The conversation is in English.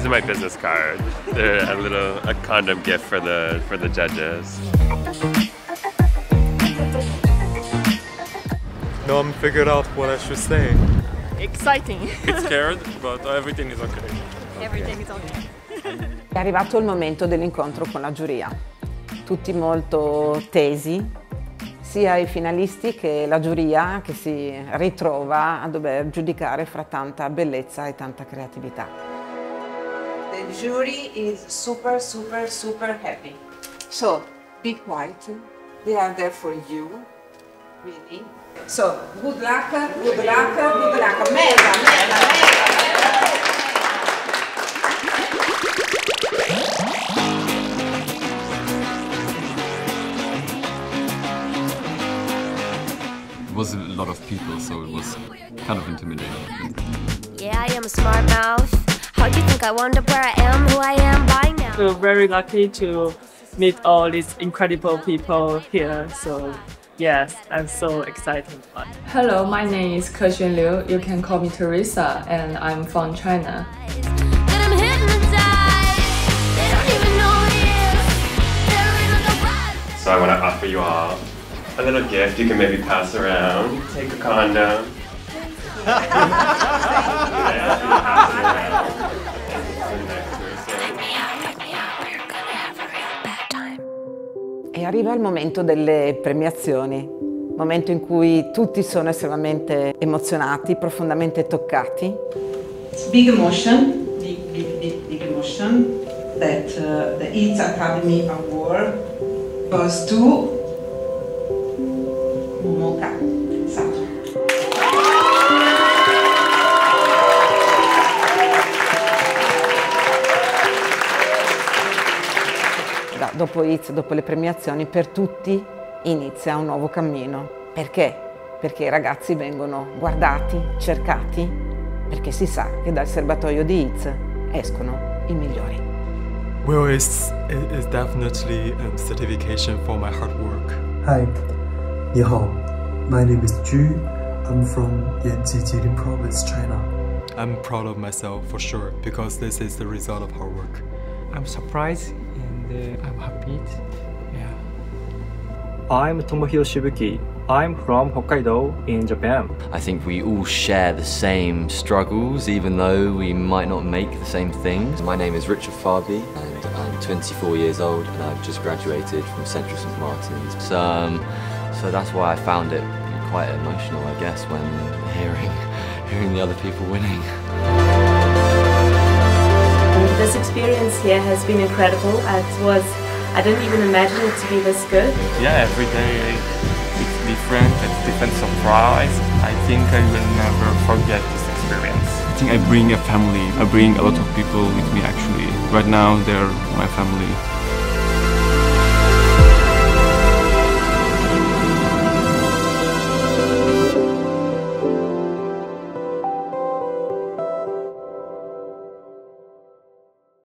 These are my business cards. They're a condom gift for the judges. No one figured out what I should say. Exciting. It's scared, but everything is okay. Everything is okay. È arrivato il momento dell'incontro con la giuria. Tutti molto tesi, sia i finalisti che la giuria che si ritrova a dover giudicare fra tanta bellezza e tanta creatività. The jury is super happy. So, be quiet. They are there for you, really. So, good luck, good luck, good luck. Mega. It was a lot of people, so it was kind of intimidating. Yeah, I am a smart mouth. How do you think I wound up where I am, who I am by now? We're very lucky to meet all these incredible people here. So yes, I'm so excited. Hello, my name is Kexuan Liu. You can call me Teresa, and I'm from China. So I want to offer you all a little gift you can maybe pass around. Take a condom. E arriva il momento delle premiazioni, momento in cui tutti sono estremamente emozionati, profondamente toccati. It's big emotion, big emotion that the ITZ Academy Award goes to Momoka Sato. Dopo ITZ, dopo le premiazioni, per tutti inizia un nuovo cammino. Perché? Perché i ragazzi vengono guardati, cercati, perché si sa che dal serbatoio di ITZ escono i migliori. Well, it's definitely a certification for my hard work. Hi, 你好, my name is Ju. I'm from Yanji Jilin Province, China. I'm proud of myself for sure because this is the result of hard work. I'm surprised and I'm happy. Yeah. I'm Tomohiro Shibuki. I'm from Hokkaido in Japan. I think we all share the same struggles, even though we might not make the same things. My name is Richard Farby, and I'm 24 years old, and I've just graduated from Central St Martin's. So that's why I found it quite emotional, I guess, when hearing the other people winning. This experience here has been incredible. I didn't even imagine it to be this good. Yeah, every day it's different, it's different surprise. I think I will never forget this experience. I think I bring a family, I bring a lot of people with me actually. Right now they're my family.